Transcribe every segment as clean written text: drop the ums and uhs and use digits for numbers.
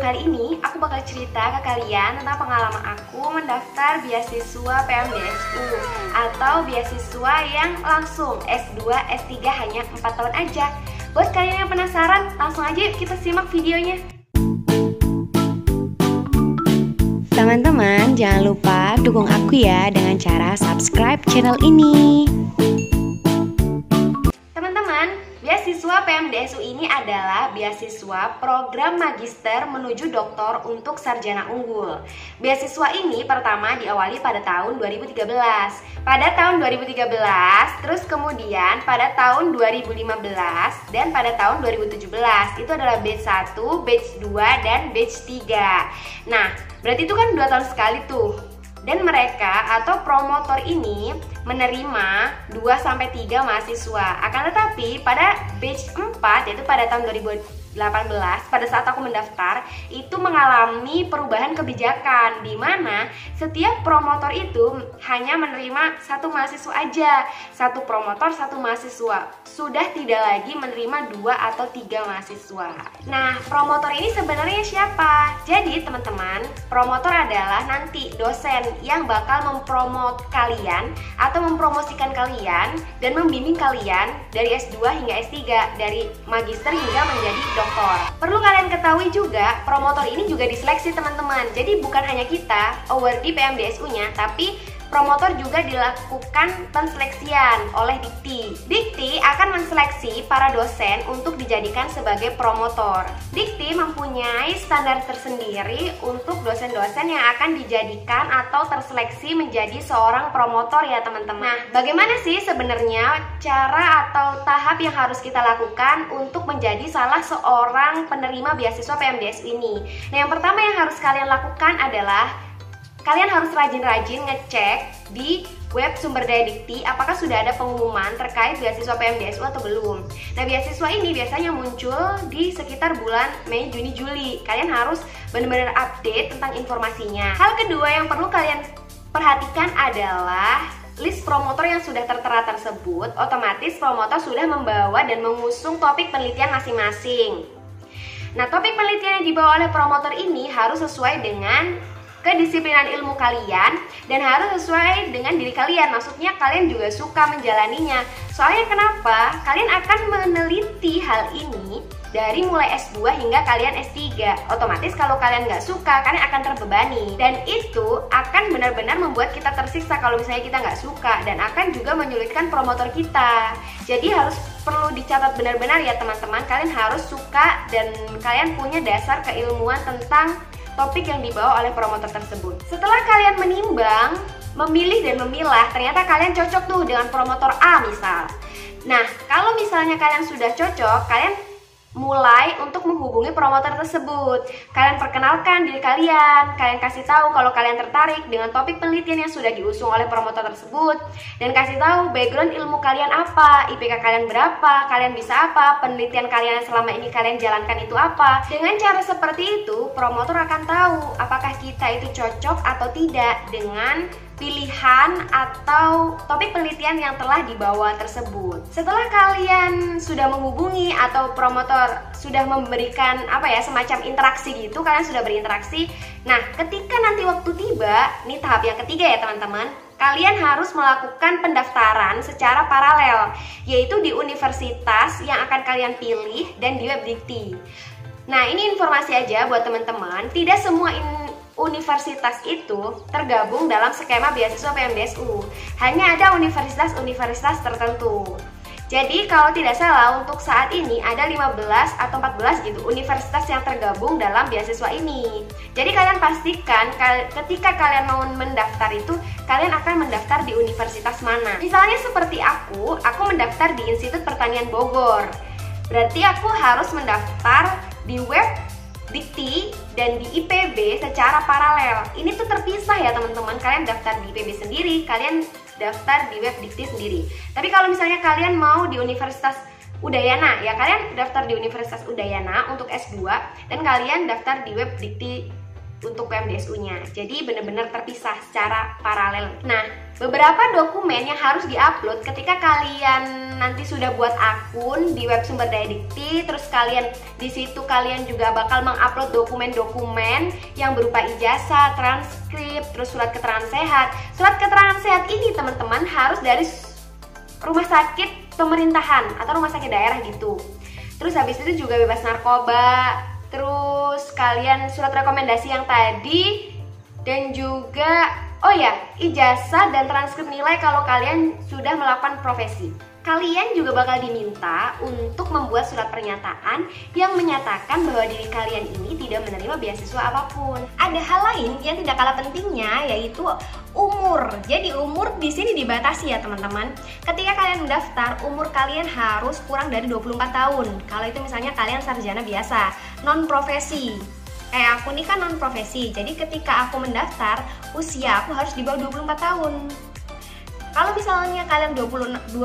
kali ini aku bakal cerita ke kalian tentang pengalaman aku mendaftar beasiswa PMDSU atau beasiswa yang langsung S2, S3 hanya 4 tahun aja. Buat kalian yang penasaran, langsung aja yuk kita simak videonya. Teman-teman, jangan lupa dukung aku ya dengan cara subscribe channel ini. Beasiswa PMDSU ini adalah beasiswa program magister menuju doktor untuk sarjana unggul. Beasiswa ini pertama diawali pada tahun 2013. Pada tahun 2013, terus kemudian pada tahun 2015 dan pada tahun 2017. Itu adalah batch 1, batch 2 dan batch 3. Nah, berarti itu kan 2 tahun sekali tuh. Dan mereka atau promotor ini menerima 2-3 mahasiswa. Akan tetapi pada batch 4, yaitu pada tahun 2018, pada saat aku mendaftar, itu mengalami perubahan kebijakan, di mana setiap promotor itu hanya menerima 1 mahasiswa aja. 1 promotor, 1 mahasiswa. Sudah tidak lagi menerima 2 atau 3 mahasiswa. Nah, promotor ini sebenarnya siapa? Jadi teman-teman, promotor adalah nanti dosen yang bakal mempromot kalian atau mempromosikan kalian dan membimbing kalian dari S2 hingga S3, dari magister hingga menjadi doktor. Perlu kalian ketahui juga, promotor ini juga diseleksi teman-teman. Jadi bukan hanya kita, awardee PMDSU-nya, tapi promotor juga dilakukan penseleksian oleh Dikti. Dikti akan menseleksi para dosen untuk dijadikan sebagai promotor. Dikti mempunyai standar tersendiri untuk dosen-dosen yang akan dijadikan atau terseleksi menjadi seorang promotor ya teman-teman. Nah, bagaimana sih sebenarnya cara atau tahap yang harus kita lakukan untuk menjadi salah seorang penerima beasiswa PMDSU ini? Nah, yang pertama yang harus kalian lakukan adalah kalian harus rajin-rajin ngecek di web sumber daya Dikti apakah sudah ada pengumuman terkait beasiswa PMDSU atau belum. Nah, beasiswa ini biasanya muncul di sekitar bulan Mei, Juni, Juli. Kalian harus benar-benar update tentang informasinya. Hal kedua yang perlu kalian perhatikan adalah list promotor yang sudah tertera tersebut. Otomatis promotor sudah membawa dan mengusung topik penelitian masing-masing. Nah, topik penelitian yang dibawa oleh promotor ini harus sesuai dengan kedisiplinan ilmu kalian dan harus sesuai dengan diri kalian. Maksudnya kalian juga suka menjalaninya. Soalnya kenapa? Kalian akan meneliti hal ini dari mulai S2 hingga kalian S3. Otomatis kalau kalian nggak suka, kalian akan terbebani. Dan itu akan benar-benar membuat kita tersiksa kalau misalnya kita nggak suka, dan akan juga menyulitkan promotor kita. Jadi harus perlu dicatat benar-benar ya teman-teman. Kalian harus suka dan kalian punya dasar keilmuan tentang topik yang dibawa oleh promotor tersebut. Setelah kalian menimbang, memilih dan memilah, ternyata kalian cocok tuh dengan promotor A misal. Nah, kalau misalnya kalian sudah cocok, kalian mulai untuk menghubungi promotor tersebut. Kalian perkenalkan diri kalian, kalian kasih tahu kalau kalian tertarik dengan topik penelitian yang sudah diusung oleh promotor tersebut, dan kasih tahu background ilmu kalian apa, IPK kalian berapa, kalian bisa apa, penelitian kalian yang selama ini kalian jalankan itu apa. Dengan cara seperti itu, promotor akan tahu apakah kita itu cocok atau tidak dengan pilihan atau topik penelitian yang telah dibawa tersebut. Setelah kalian sudah menghubungi atau promotor sudah memberikan semacam interaksi gitu, kalian sudah berinteraksi. Nah, ketika nanti waktu tiba, ini tahap yang ketiga ya teman-teman, kalian harus melakukan pendaftaran secara paralel, yaitu di universitas yang akan kalian pilih dan di web Dikti. Nah, ini informasi aja buat teman-teman, tidak semua universitas itu tergabung dalam skema beasiswa PMDSU. Hanya ada universitas-universitas tertentu. Jadi kalau tidak salah untuk saat ini ada 15 atau 14 gitu universitas yang tergabung dalam beasiswa ini. Jadi kalian pastikan ketika kalian mau mendaftar itu, kalian akan mendaftar di universitas mana. Misalnya seperti aku mendaftar di Institut Pertanian Bogor. Berarti aku harus mendaftar di web Dikti dan di IPB secara paralel. Ini tuh terpisah ya teman-teman. Kalian daftar di IPB sendiri, kalian daftar di web Dikti sendiri. Tapi kalau misalnya kalian mau di Universitas Udayana, ya kalian daftar di Universitas Udayana untuk S2 dan kalian daftar di web Dikti untuk PMDSU-nya. Jadi benar-benar terpisah secara paralel. Nah, beberapa dokumen yang harus diupload ketika kalian nanti sudah buat akun di web sumber daya Dikti, terus kalian di situ kalian juga bakal mengupload dokumen-dokumen yang berupa ijazah, transkrip, terus surat keterangan sehat. Surat keterangan sehat ini teman-teman harus dari rumah sakit pemerintahan atau rumah sakit daerah gitu. Terus habis itu juga bebas narkoba, terus kalian surat rekomendasi yang tadi, dan juga ijazah dan transkrip nilai kalau kalian sudah melakukan profesi. Kalian juga bakal diminta untuk membuat surat pernyataan yang menyatakan bahwa diri kalian ini tidak menerima beasiswa apapun. Ada hal lain yang tidak kalah pentingnya, yaitu umur. Jadi umur di sini dibatasi ya teman-teman. Ketika kalian mendaftar, umur kalian harus kurang dari 24 tahun. Kalau itu misalnya kalian sarjana biasa, non profesi. Aku nih kan non profesi. Jadi ketika aku mendaftar, usia aku harus di bawah 24 tahun. Kalau misalnya kalian 24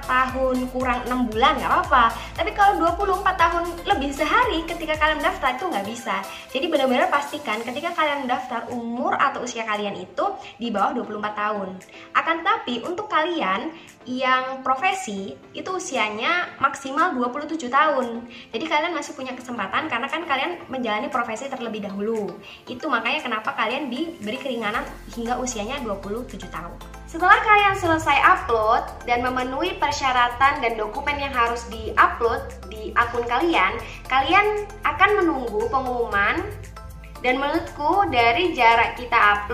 tahun kurang 6 bulan nggak apa-apa. Tapi kalau 24 tahun lebih sehari ketika kalian mendaftar itu nggak bisa. Jadi benar-benar pastikan ketika kalian mendaftar umur atau usia kalian itu di bawah 24 tahun. Akan tetapi untuk kalian yang profesi itu usianya maksimal 27 tahun. Jadi kalian masih punya kesempatan karena kan kalian menjalani profesi terlebih dahulu. Itu makanya kenapa kalian diberi keringanan hingga usianya 27 tahun. Setelah kalian selesai upload dan memenuhi persyaratan dan dokumen yang harus di-upload di akun kalian, kalian akan menunggu pengumuman. Dan menurutku dari jarak kita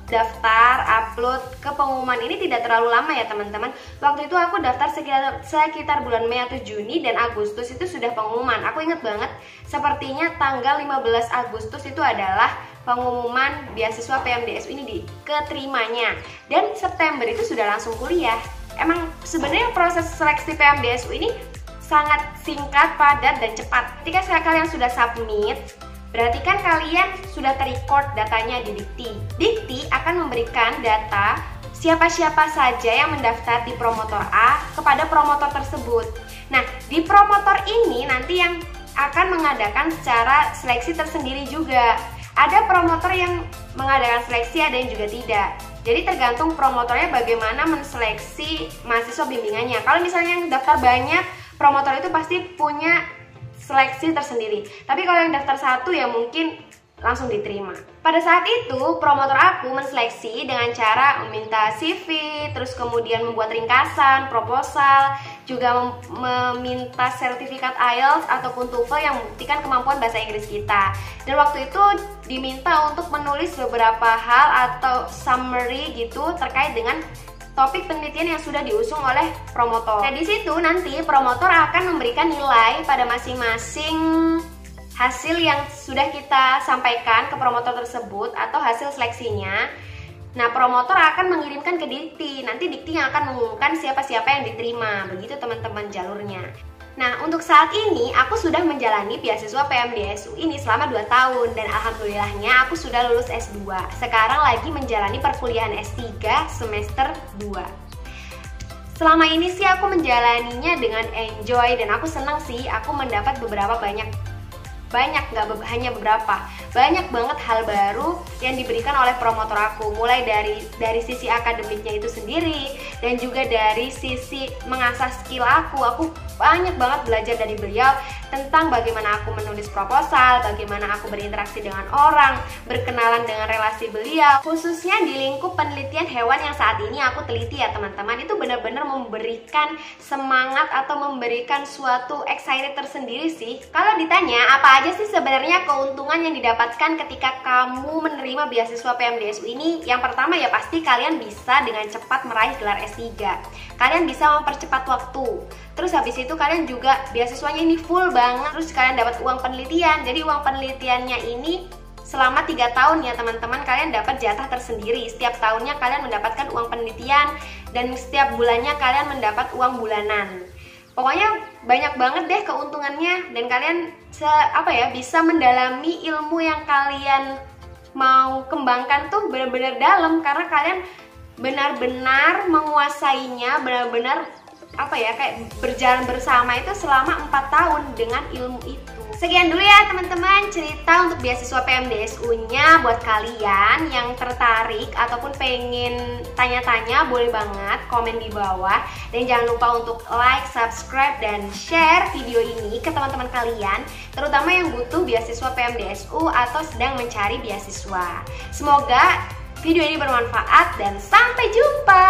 daftar, upload ke pengumuman ini tidak terlalu lama ya teman-teman. Waktu itu aku daftar sekitar bulan Mei atau Juni, dan Agustus itu sudah pengumuman. Aku inget banget, sepertinya tanggal 15 Agustus itu adalah pengumuman beasiswa PMDSU ini diketerimanya. Dan September itu sudah langsung kuliah. Emang sebenarnya proses seleksi PMDSU ini sangat singkat, padat, dan cepat. Ketika kalian sudah submit, berarti kan kalian sudah terrecord datanya di Dikti. Dikti akan memberikan data siapa-siapa saja yang mendaftar di promotor A kepada promotor tersebut. Nah, di promotor ini nanti yang akan mengadakan secara seleksi tersendiri juga. Ada promotor yang mengadakan seleksi, ada yang juga tidak. Jadi tergantung promotornya bagaimana menseleksi mahasiswa bimbingannya. Kalau misalnya yang daftar banyak, promotor itu pasti punya seleksi tersendiri. Tapi kalau yang daftar satu ya mungkin langsung diterima. Pada saat itu promotor aku menseleksi dengan cara meminta CV, terus kemudian membuat ringkasan, proposal, juga meminta sertifikat IELTS ataupun TOEFL yang membuktikan kemampuan bahasa Inggris kita. Dan waktu itu diminta untuk menulis beberapa hal atau summary gitu terkait dengan topik penelitian yang sudah diusung oleh promotor. Nah, di situ nanti promotor akan memberikan nilai pada masing-masing hasil yang sudah kita sampaikan ke promotor tersebut atau hasil seleksinya. Nah, promotor akan mengirimkan ke Dikti. Nanti Dikti yang akan mengumumkan siapa-siapa yang diterima. Begitu teman-teman jalurnya. Nah, untuk saat ini aku sudah menjalani beasiswa PMDSU ini selama 2 tahun dan alhamdulillahnya aku sudah lulus S2. Sekarang lagi menjalani perkuliahan S3 semester 2. Selama ini sih aku menjalaninya dengan enjoy dan aku senang sih aku mendapat banyak nggak hanya beberapa, banyak banget hal baru yang diberikan oleh promotor aku, mulai dari sisi akademiknya itu sendiri dan juga dari sisi mengasah skill aku banyak banget belajar dari beliau tentang bagaimana aku menulis proposal, bagaimana aku berinteraksi dengan orang, berkenalan dengan relasi beliau, khususnya di lingkup penelitian hewan yang saat ini aku teliti ya teman-teman. Itu benar-benar memberikan semangat atau memberikan suatu excited tersendiri sih. Kalau ditanya apa aja sih sebenarnya keuntungan yang didapatkan ketika kamu menerima beasiswa PMDSU ini, yang pertama ya pasti kalian bisa dengan cepat meraih gelar S3. Kalian bisa mempercepat waktu. Terus habis itu kalian juga beasiswanya ini full banget. Terus kalian dapat uang penelitian. Jadi uang penelitiannya ini selama 3 tahun ya teman-teman, kalian dapat jatah tersendiri. Setiap tahunnya kalian mendapatkan uang penelitian dan setiap bulannya kalian mendapat uang bulanan. Pokoknya banyak banget deh keuntungannya dan kalian bisa mendalami ilmu yang kalian mau kembangkan tuh benar-benar dalam karena kalian benar-benar menguasainya, benar-benar kayak berjalan bersama itu selama 4 tahun dengan ilmu itu. Sekian dulu ya teman-teman cerita untuk beasiswa PMDSU-nya. Buat kalian yang tertarik ataupun pengen tanya-tanya, boleh banget komen di bawah. Dan jangan lupa untuk like, subscribe, dan share video ini ke teman-teman kalian, terutama yang butuh beasiswa PMDSU atau sedang mencari beasiswa. Semoga video ini bermanfaat dan sampai jumpa.